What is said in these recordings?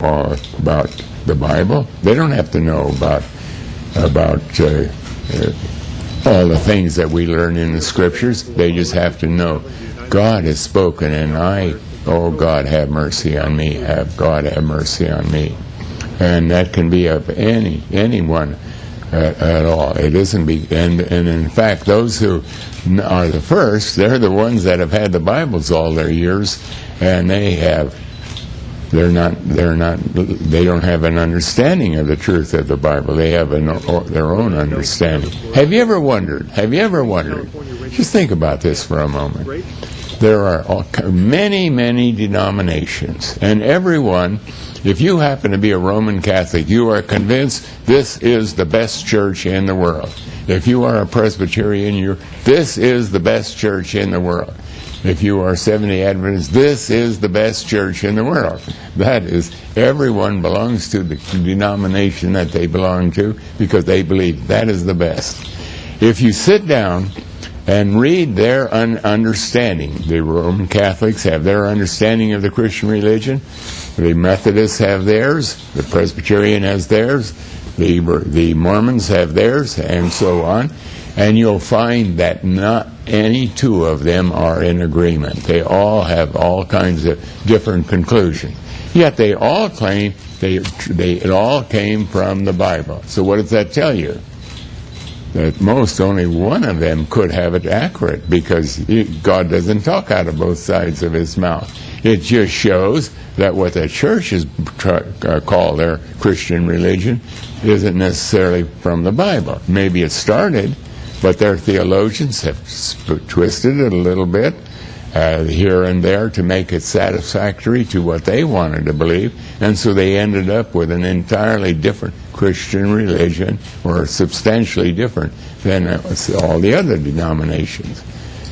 about the Bible. They don't have to know about all the things that we learn in the Scriptures. They just have to know God has spoken, and oh God, have mercy on me. God have mercy on me. And that can be of anyone at all. It isn't and in fact, those who are the first, they're the ones that have had the Bibles all their years, and they don't have an understanding of the truth of the Bible. They have their own understanding. Have you ever wondered? Just think about this for a moment. There are many denominations, and everyone, if you happen to be a Roman Catholic, you are convinced this is the best church in the world. If you are a Presbyterian, this is the best church in the world. If you are Seventh-day Adventist, this is the best church in the world. That is, everyone belongs to the denomination that they belong to because they believe that is the best. If you sit down and read their understanding, the Roman Catholics have their understanding of the Christian religion, the Methodists have theirs, the Presbyterian has theirs, the Mormons have theirs, and so on. And you'll find that not any two of them are in agreement. They all have all kinds of different conclusions. Yet they all claim it all came from the Bible. So what does that tell you? That only one of them could have it accurate, because God doesn't talk out of both sides of his mouth. It just shows that what the churches call their Christian religion isn't necessarily from the Bible. Maybe it started, but their theologians have twisted it a little bit here and there to make it satisfactory to what they wanted to believe, and so they ended up with an entirely different Christian religion, or substantially different than all the other denominations.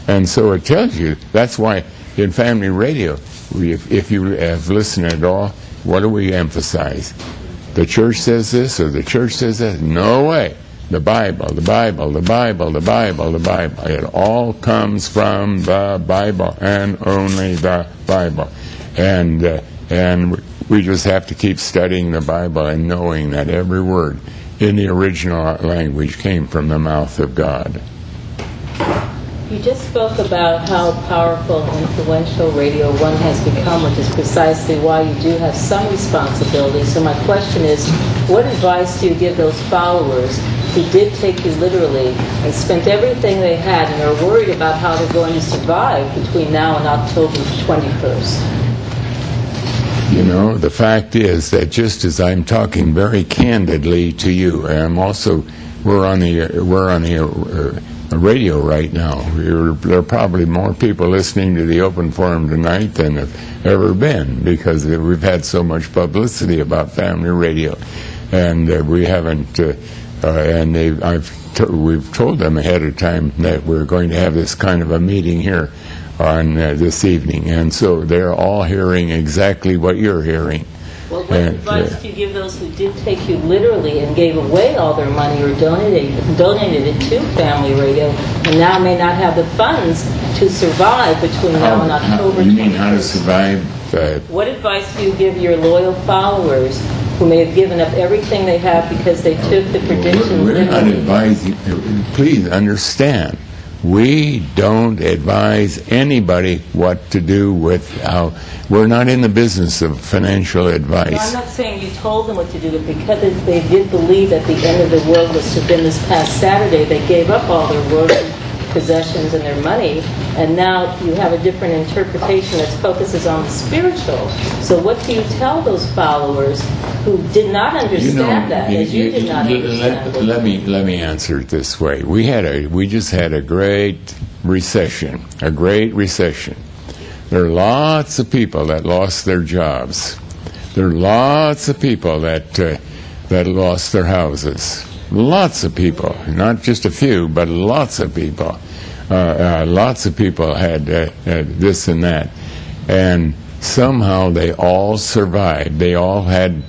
And so it tells you, that's why in family radio, if you have listened at all, what do we emphasize? The church says this, or the church says that? No way. The Bible, the Bible, the Bible, the Bible, the Bible. It all comes from the Bible, and only the Bible. And we just have to keep studying the Bible and knowing that every word in the original language came from the mouth of God. You just spoke about how powerful and influential Radio 1 has become, which is precisely why you do have some responsibility. So my question is, what advice do you give those followers who did take you literally and spent everything they had and are worried about how they're going to survive between now and October 21st? You know, the fact is that just as I'm talking very candidly to you, and we're on the radio right now. There are probably more people listening to the Open Forum tonight than have ever been, because we've had so much publicity about family radio, and we haven't. We've told them ahead of time that we're going to have this kind of a meeting here on this evening, and so they're all hearing exactly what you're hearing. Well, what advice do you give those who did take you literally and gave away all their money or donated it to family radio, and now may not have the funds to survive between now and October 21st? You mean how to survive? What advice do you give your loyal followers who may have given up everything they have because they took the predictions? We're not advising. Please understand. We don't advise anybody what to do we're not in the business of financial advice. No, I'm not saying you told them what to do, but because they did believe that the end of the world was to have been this past Saturday, they gave up all their worldly possessions and their money, and now you have a different interpretation that focuses on the spiritual. So what do you tell those followers who did not understand that, as you did not understand? Let me answer it this way. We just had a great recession. There are lots of people that lost their jobs. There are lots of people that lost their houses. Lots of people, not just a few, but lots of people. Lots of people had this and that, and somehow they all survived. They all had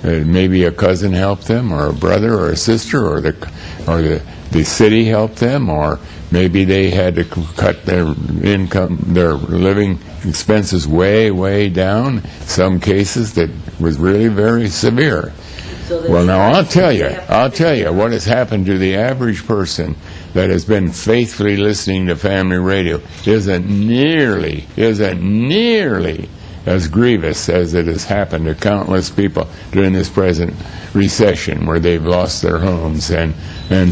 maybe a cousin helped them, or a brother, or a sister, or the city helped them, or maybe they had to cut their income, their living expenses way down. Some cases that was really very severe. So Well, now I'll tell you what has happened to the average person that has been faithfully listening to family radio isn't nearly as grievous as it has happened to countless people during this present recession, where they've lost their homes and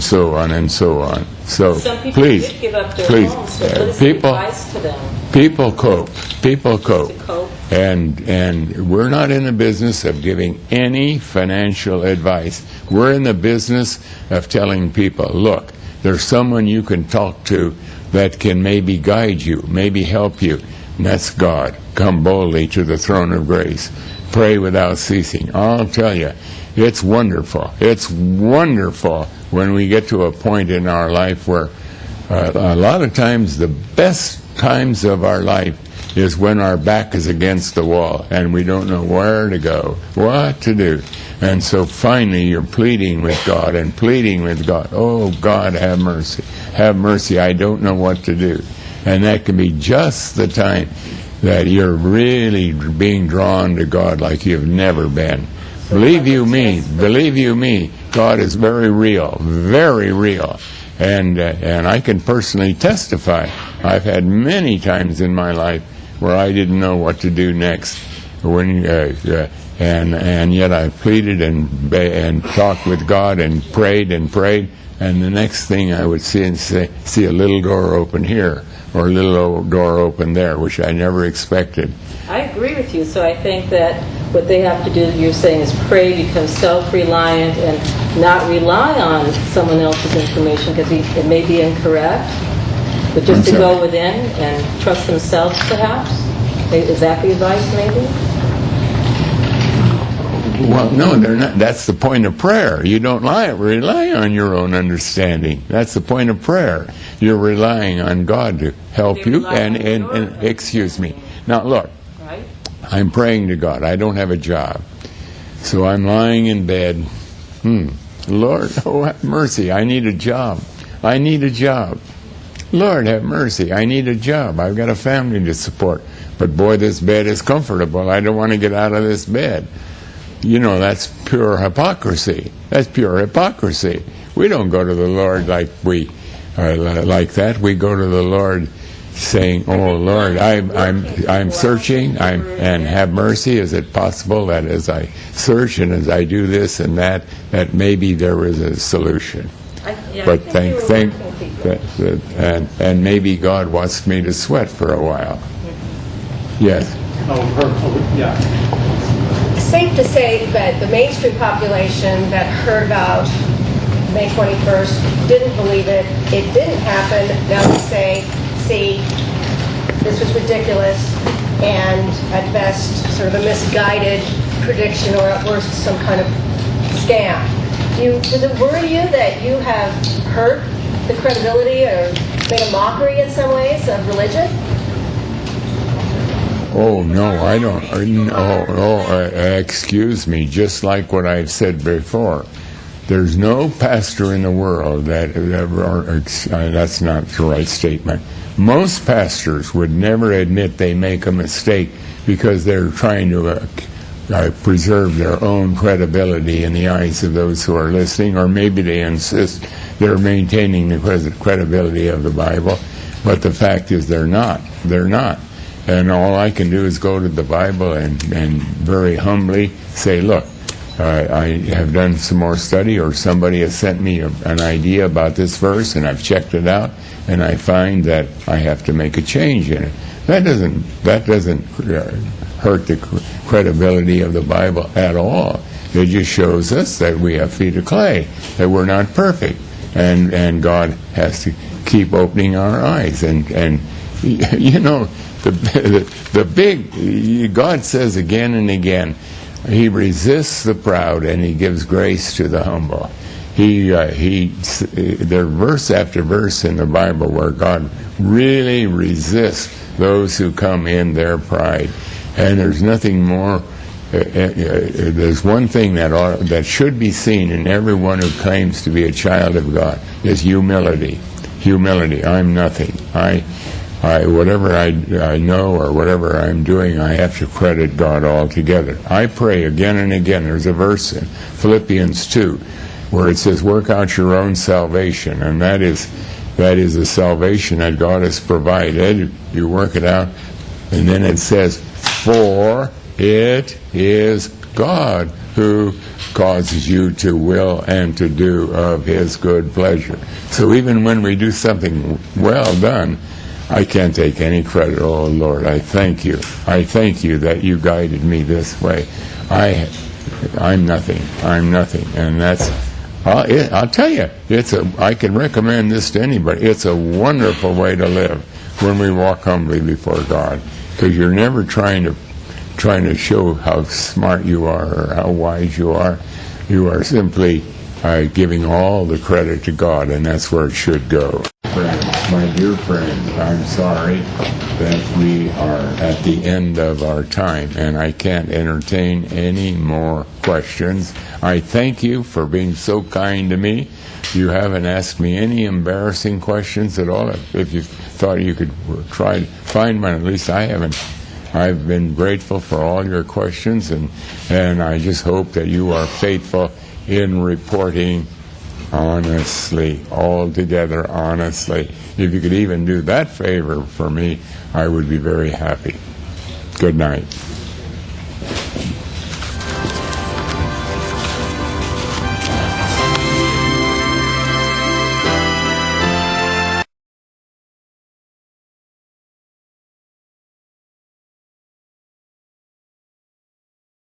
so on and so on. So some people please, did give up their please, homes, so what is the advice to them? people cope. People cope. To cope? And we're not in the business of giving any financial advice. We're in the business of telling people, look, there's someone you can talk to that can maybe guide you, maybe help you, and that's God. Come boldly to the throne of grace. Pray without ceasing. I'll tell you, it's wonderful. It's wonderful when we get to a point in our life where a lot of times the best times of our life is when our back is against the wall and we don't know where to go, what to do. And so finally you're pleading with God and pleading with God. Oh, God, have mercy. Have mercy. I don't know what to do. And that can be just the time that you're really being drawn to God like you've never been. Believe you me, God is very real, very real. And I can personally testify. I've had many times in my life where I didn't know what to do next. And yet I pleaded and talked with God and prayed, and the next thing I would see a little door open here or a little door open there, which I never expected. I agree with you. So I think that what they have to do, you're saying, is pray, become self-reliant, and not rely on someone else's information because it may be incorrect, but just to go within and trust themselves, perhaps. Is that the advice, maybe? Well, no, they're not. That's the point of prayer. You don't rely on your own understanding. That's the point of prayer. You're relying on God to help you. And excuse me. Now, look. Right. I'm praying to God. I don't have a job. So I'm lying in bed. Lord, oh, have mercy. I need a job. I need a job. Lord, have mercy. I need a job. I've got a family to support. But boy, this bed is comfortable. I don't want to get out of this bed. You know, that's pure hypocrisy. That's pure hypocrisy. We don't go to the Lord like that. We go to the Lord saying, "Oh Lord, I'm searching, and have mercy. Is it possible that as I search and as I do this and that maybe there is a solution?" But and maybe God wants me to sweat for a while. Yes. Yeah. Safe to say that the mainstream population that heard about May 21st didn't believe it. It didn't happen. Now they say, see, this was ridiculous, and at best sort of a misguided prediction, or at worst some kind of scam. Does it worry you that you have hurt the credibility or made a mockery in some ways of religion? Oh, no, I don't. Excuse me, just like what I've said before. There's no pastor in the world that's not the right statement. Most pastors would never admit they make a mistake because they're trying to preserve their own credibility in the eyes of those who are listening, or maybe they insist they're maintaining the credibility of the Bible, but the fact is they're not. They're not. And all I can do is go to the Bible and very humbly say, look, I have done some more study, or somebody has sent me an idea about this verse, and I've checked it out, and I find that I have to make a change in it. That doesn't hurt the credibility of the Bible at all. It just shows us that we have feet of clay, that we're not perfect, and God has to keep opening our eyes. And you know, God says again and again, He resists the proud and He gives grace to the humble. There's verse after verse in the Bible where God really resists those who come in their pride. And there's nothing more. There's one thing that should be seen in everyone who claims to be a child of God is humility. Humility. I'm nothing. whatever I know or whatever I'm doing, I have to credit God altogether. I pray again and again. There's a verse in Philippians 2 where it says, work out your own salvation, and that is the salvation that God has provided. You work it out, and then it says, for it is God who causes you to will and to do of his good pleasure. So even when we do something well done, I can't take any credit. Oh, Lord, I thank you. I thank you that you guided me this way. I'm nothing. I'm nothing. And that's, I'll tell you, I can recommend this to anybody. It's a wonderful way to live when we walk humbly before God, because you're never trying to show how smart you are or how wise you are. You are simply giving all the credit to God, and that's where it should go. My dear friends, I'm sorry that we are at the end of our time, and I can't entertain any more questions. I thank you for being so kind to me. You haven't asked me any embarrassing questions at all. If you thought you could try to find one, at least I haven't. I've been grateful for all your questions, and I just hope that you are faithful in reporting honestly, altogether honestly. If you could even do that favor for me, I would be very happy. Good night.